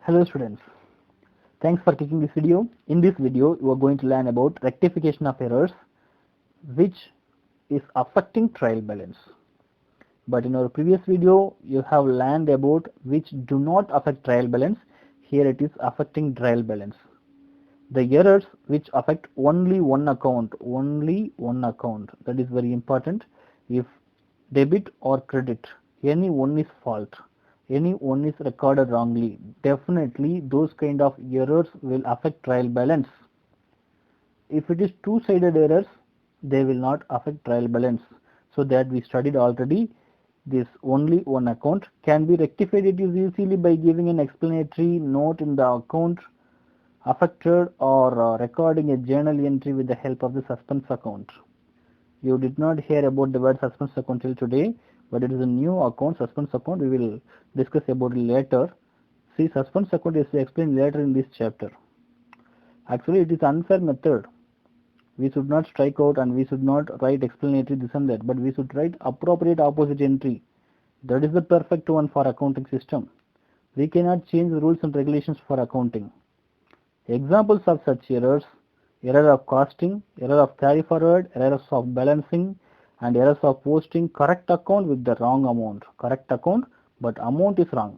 Hello students, thanks for clicking this video. In this video, you are going to learn about rectification of errors which is affecting trial balance. But in our previous video, you have learned about which do not affect trial balance. Here it is affecting trial balance. The errors which affect only one account, that is very important. If debit or credit, any one is fault, any one is recorded wrongly, definitely those kind of errors will affect trial balance. If it is two-sided errors, they will not affect trial balance. So that we studied already, this only one account can be rectified. It is easily by giving an explanatory note in the account affected or recording a journal entry with the help of the suspense account. You did not hear about the word suspense account till today, but it is a new account, suspense account. We will discuss about it later. See, suspense account is explained later in this chapter. Actually, it is unfair method. We should not strike out and we should not write explanatory this and that, but we should write appropriate opposite entry. That is the perfect one for accounting system. We cannot change the rules and regulations for accounting. Examples of such errors: error of costing, error of carry forward, errors of balancing, and errors of posting correct account with the wrong amount. Correct account, but amount is wrong.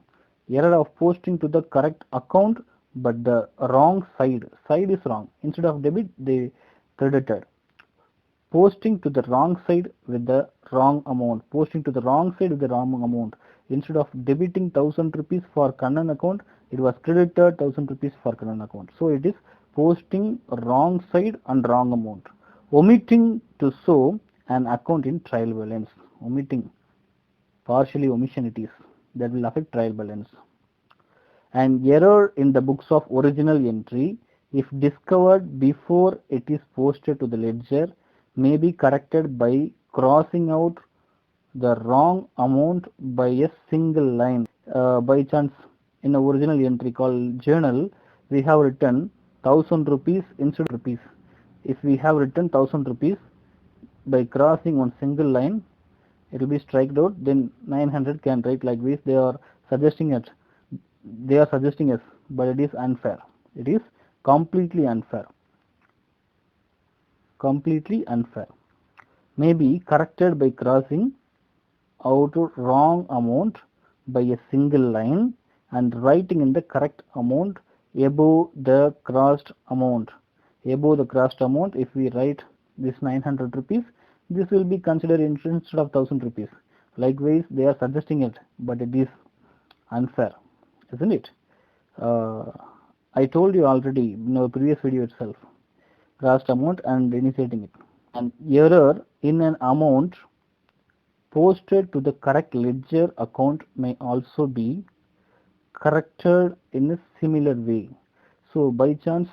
Error of posting to the correct account, but the wrong side is wrong. Instead of debit, they credited. Posting to the wrong side with the wrong amount. Posting to the wrong side with the wrong amount. Instead of debiting 1000 rupees for Kannan account, it was credited 1000 rupees for Kannan account. So it is posting wrong side and wrong amount. Omitting to show an account in trial balance. Omitting, partially omission it is, that will affect trial balance. An error in the books of original entry, if discovered before it is posted to the ledger, may be corrected by crossing out the wrong amount by a single line. By chance, in the original entry called journal, we have written 1000 rupees instead of rupees. If we have written 1000 rupees, by crossing one single line, it will be striked out. Then 900 can write like this. They are suggesting us, but it is unfair. It is completely unfair. Completely unfair. May be corrected by crossing out wrong amount by a single line and writing in the correct amount above the crossed amount. Above the crossed amount, if we write this 900 rupees, this will be considered instead of 1000 rupees. Likewise, they are suggesting it, but it is unfair, isn't it? I told you already in our previous video itself, crossed amount and initiating it. An error in an amount posted to the correct ledger account may also be corrected in a similar way. So by chance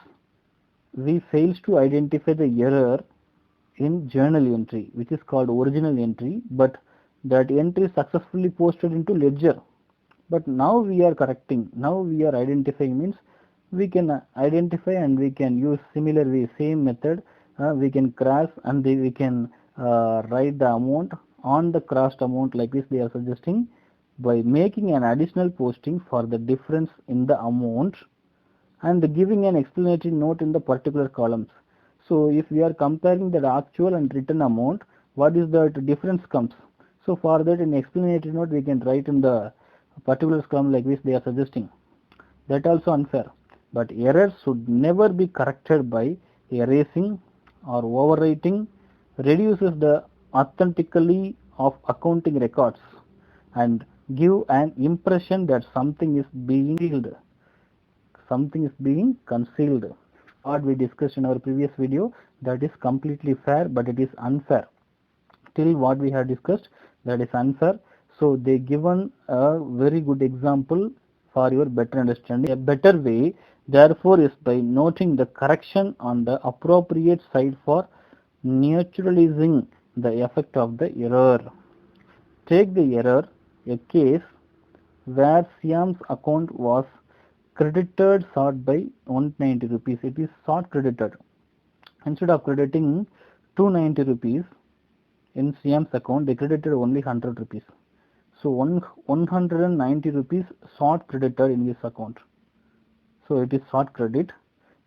we fails to identify the error in journal entry, which is called original entry, but that entry is successfully posted into ledger. But now we are correcting, now we are identifying, means we can identify and we can use similar way, same method. We can cross and we can write the amount on the crossed amount like this they are suggesting, by making an additional posting for the difference in the amount and giving an explanatory note in the particular columns. So if we are comparing the actual and written amount, what is the difference comes? So for that, in explanatory note we can write in the particular column like this they are suggesting. That also unfair. But errors should never be corrected by erasing or overwriting. Reduces the authentically of accounting records and give an impression that something is being concealed. Something is being concealed. What we discussed in our previous video, that is completely fair, but it is unfair. Till what we have discussed, that is unfair. So they given a very good example for your better understanding. A better way, therefore, is by noting the correction on the appropriate side for neutralizing the effect of the error. Take the error, a case where Siam's account was credited short by 190 rupees. It is short credited. Instead of crediting 290 rupees in Siam's account, they credited only 100 rupees. So 190 rupees short credited in this account. So it is short credit.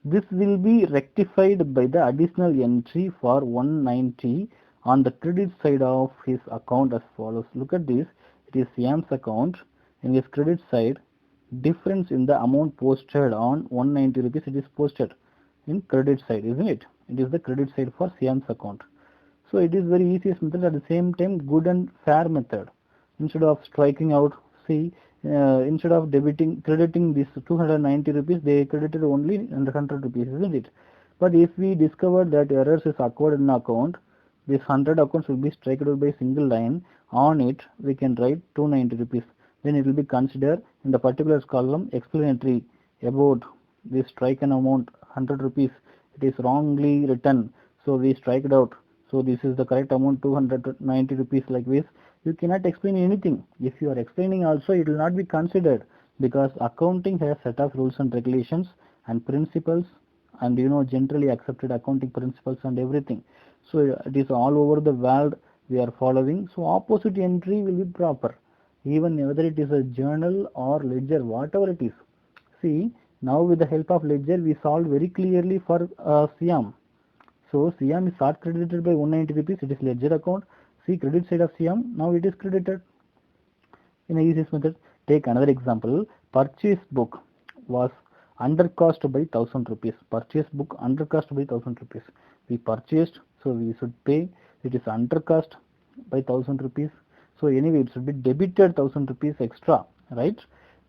This will be rectified by the additional entry for 190 on the credit side of his account as follows. Look at this. It is Siam's account. In his credit side, difference in the amount posted on 190 rupees, it is posted in credit side, isn't it? It is the credit side for Siam's account. So it is very easiest method, at the same time good and fair method. Instead of striking out, see, instead of crediting this 290 rupees, they credited only 100 rupees, isn't it? But if we discover that errors is occurred in account, this 100 accounts will be struck out by single line. On it, we can write 290 rupees. Then it will be considered in the particular column explanatory about this striken amount 100 rupees. It is wrongly written, so we strike it out. So this is the correct amount 290 rupees, like this. You cannot explain anything. If you are explaining also, it will not be considered, because accounting has set of rules and regulations and principles, and generally accepted accounting principles and everything. So it is all over the world we are following. So opposite entry will be proper, even whether it is a journal or ledger, whatever it is. See, now with the help of ledger we solved very clearly for Siam. So Siam is short credited by 190 rupees. It is ledger account. See, credit side of Siam, now it is credited in the easiest method. Take another example. Purchase book was under cost by 1000 rupees. Purchase book under cost by 1000 rupees. We purchased, so we should pay. It is under cost by 1000 rupees. So anyway, it should be debited 1000 rupees extra, right?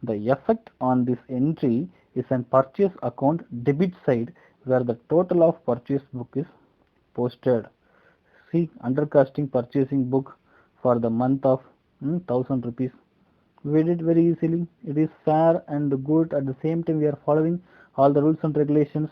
The effect on this entry is an purchase account debit side, where the total of purchase book is posted. See, undercosting purchasing book for the month of 1000 rupees. We did it very easily. It is fair and good. At the same time, we are following all the rules and regulations.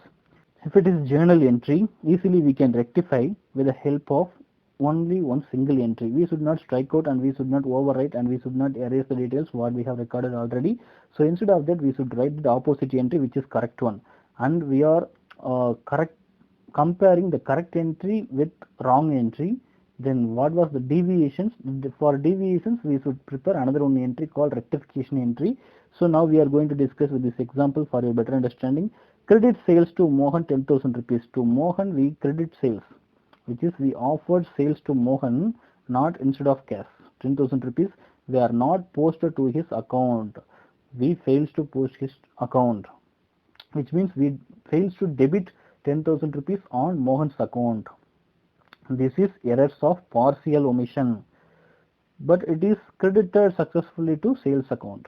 If it is journal entry, easily we can rectify with the help of only one single entry. We should not strike out, and we should not overwrite, and we should not erase the details what we have recorded already. So instead of that, we should write the opposite entry, which is correct one, and we are comparing the correct entry with wrong entry. Then what was the deviations? For deviations, we should prepare another one entry called rectification entry. So now we are going to discuss with this example for your better understanding. Credit sales to Mohan 10,000 rupees. To Mohan we credit sales, which is we offered sales to Mohan, not instead of cash. 10,000 rupees, they are not posted to his account. We fails to post his account, which means we fails to debit 10,000 rupees on Mohan's account. This is errors of partial omission, but it is credited successfully to sales account.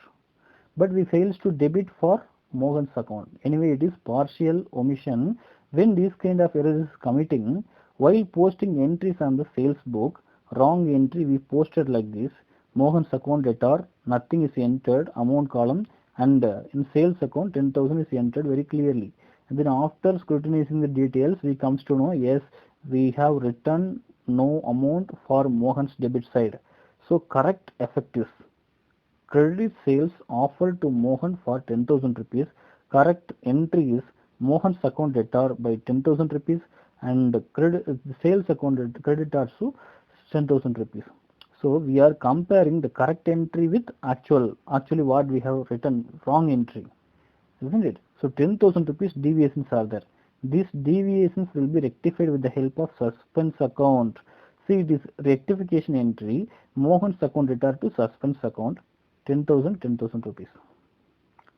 But we fails to debit for Mohan's account. Anyway, it is partial omission. When this kind of error is committing, while posting entries on the sales book, wrong entry we posted like this: Mohan's account debtor, nothing is entered, amount column, and in sales account 10,000 is entered very clearly. And then after scrutinizing the details, we comes to know, yes, we have written no amount for Mohan's debit side. So correct effect is credit sales offered to Mohan for 10,000 rupees. Correct entry is Mohan's account debtor by 10,000 rupees, and sales account credit also 10,000 rupees. So we are comparing the correct entry with actually what we have written wrong entry, isn't it? So 10,000 rupees deviations are there. These deviations will be rectified with the help of suspense account. See, this rectification entry, Mohan's account debtor to suspense account, 10,000 rupees.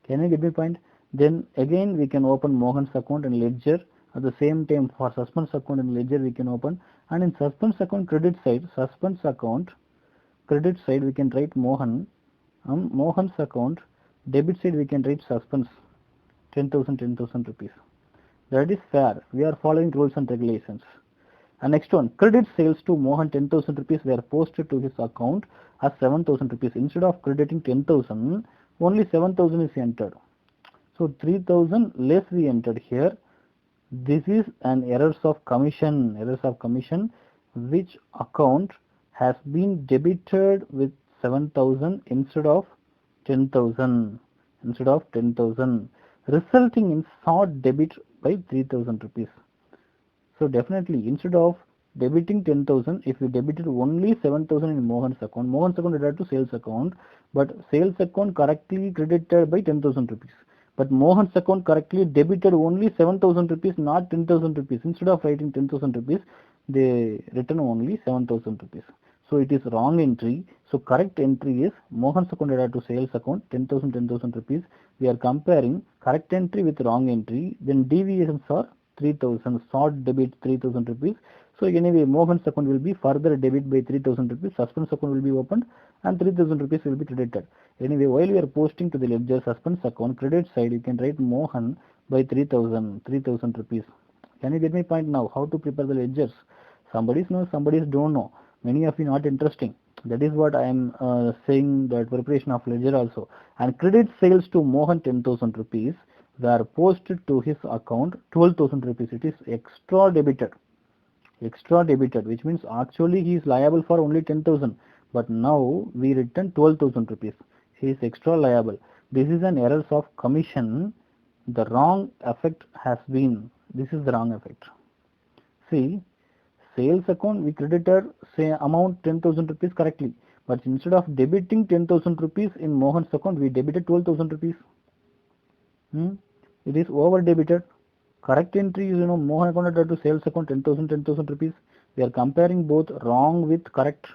Can you get my point? Then again we can open Mohan's account and ledger. At the same time, for suspense account and ledger we can open, and in suspense account credit side, suspense account credit side we can write Mohan's account, debit side we can write suspense 10,000 rupees. That is fair. We are following rules and regulations. And next one, credit sales to Mohan 10,000 rupees were posted to his account as 7,000 rupees. Instead of crediting 10,000, only 7,000 is entered. So 3,000 less we entered here. This is an errors of commission, which account has been debited with 7,000 instead of 10,000, resulting in short debit by 3,000 rupees. So definitely, instead of debiting 10,000, if we debited only 7,000 in Mohan's account related to sales account, but sales account correctly credited by 10,000 rupees. But Mohan's account correctly debited only 7,000 rupees, not 10,000 rupees. Instead of writing 10,000 rupees, they written only 7,000 rupees. So it is wrong entry. So correct entry is Mohan's account added to sales account 10,000 rupees. We are comparing correct entry with wrong entry. Then deviations are 3,000. Short debit 3,000 rupees. So anyway, Mohan's account will be further debit by 3,000 rupees. Suspense account will be opened and 3,000 rupees will be credited. Anyway, while we are posting to the ledger suspense account credit side, you can write Mohan by 3,000 rupees. Can you get my point now? How to prepare the ledgers? Somebody knows, somebody don't know. Many of you not interesting. That is what I am saying, that preparation of ledger also. And credit sales to Mohan 10,000 rupees were posted to his account 12,000 rupees. It is extra debited, which means actually he is liable for only 10,000, but now we return 12,000 rupees. He is extra liable. This is an error of commission. The wrong effect has been, this is the wrong effect. See, sales account we credited say amount 10,000 rupees correctly, but instead of debiting 10,000 rupees in Mohan's account, we debited 12,000 rupees. It is over debited. Correct entry is, Mohan account added to sales account 10,000 rupees. We are comparing both wrong with correct.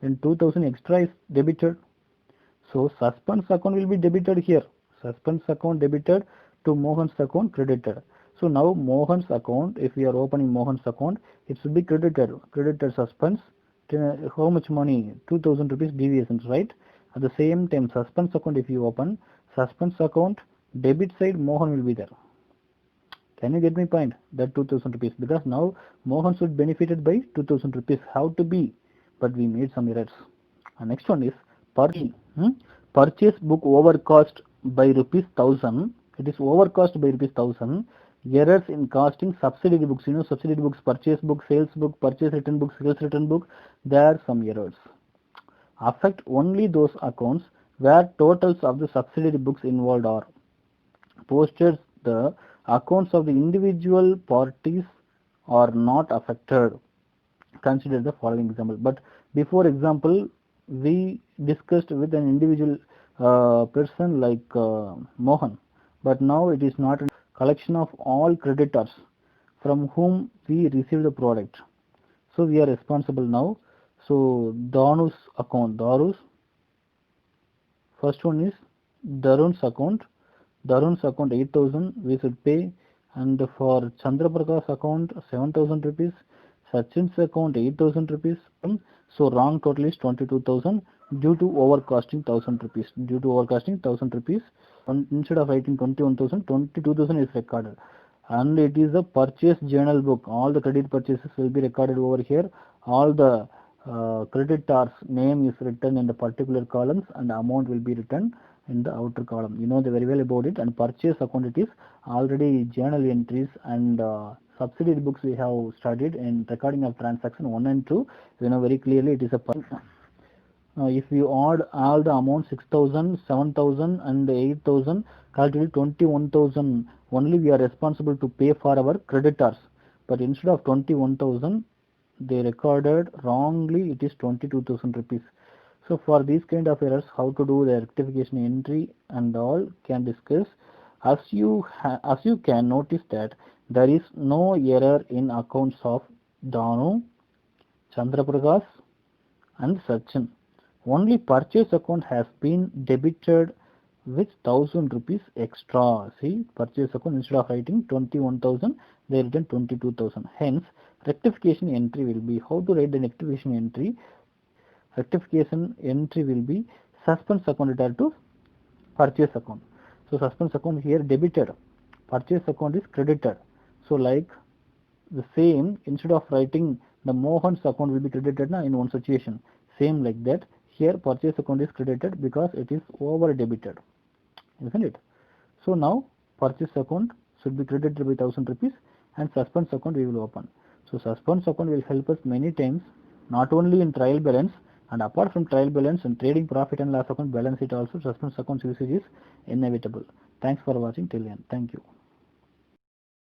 Then 2,000 extra is debited. So suspense account will be debited here. Suspense account debited to Mohan's account credited. So now Mohan's account, if we are opening Mohan's account, it should be credited. Credited suspense. How much money? 2,000 rupees deviations, right? At the same time, suspense account if you open, suspense account debit side Mohan will be there. Can you get my point? That 2,000 rupees, because now Mohan should benefited by 2,000 rupees. How to be? But we made some errors. And next one is purchase book overcost by rupees 1,000. It is overcost by rupees 1,000. Errors in costing subsidiary books. Subsidiary books, purchase book, sales book, purchase return book, sales return book. There are some errors. Affect only those accounts where totals of the subsidiary books involved are posted. The accounts of the individual parties are not affected. Consider the following example. But before example, we discussed with an individual person like Mohan, but now it is not a collection of all creditors from whom we receive the product. So we are responsible now. So Danu's account, first one is Darun's account. 8,000 we should pay, and for Chandra Prakash account 7,000 rupees, Sachin's account 8,000 rupees. So wrong total is 22,000 due to overcosting 1,000 rupees. Instead of writing 21,000, 22,000 is recorded. And it is a purchase journal book. All the credit purchases will be recorded over here. All the creditor's name is written in the particular columns, and the amount will be written in the outer column. You know very well about it. And purchase account, it is already journal entries, and subsidiary books we have studied in recording of transaction 1 and 2. You know very clearly it is a if you add all the amounts 6,000, 7,000 and 8,000, collectively 21,000 only we are responsible to pay for our creditors. But instead of 21,000, they recorded wrongly, it is 22,000 rupees. So for these kind of errors, how to do the rectification entry and all can discuss. As you can notice that there is no error in accounts of Danu, Chandra Prakash and Sachin. Only purchase account has been debited with 1,000 rupees extra. See, purchase account, instead of writing 21,000, they written 22,000. Hence, rectification entry will be, how to write the rectification entry? Rectification entry will be suspense account added to purchase account. So suspense account here debited, purchase account is credited. So like the same, instead of writing the Mohan's account will be credited in one situation. Same like that, here purchase account is credited because it is over debited, isn't it? So now purchase account should be credited by 1,000 rupees and suspense account we will open. So suspense account will help us many times, not only in trial balance, and apart from trial balance and trading profit and loss account balance, it also suspense account usage is inevitable. Thanks for watching till the end. Thank you.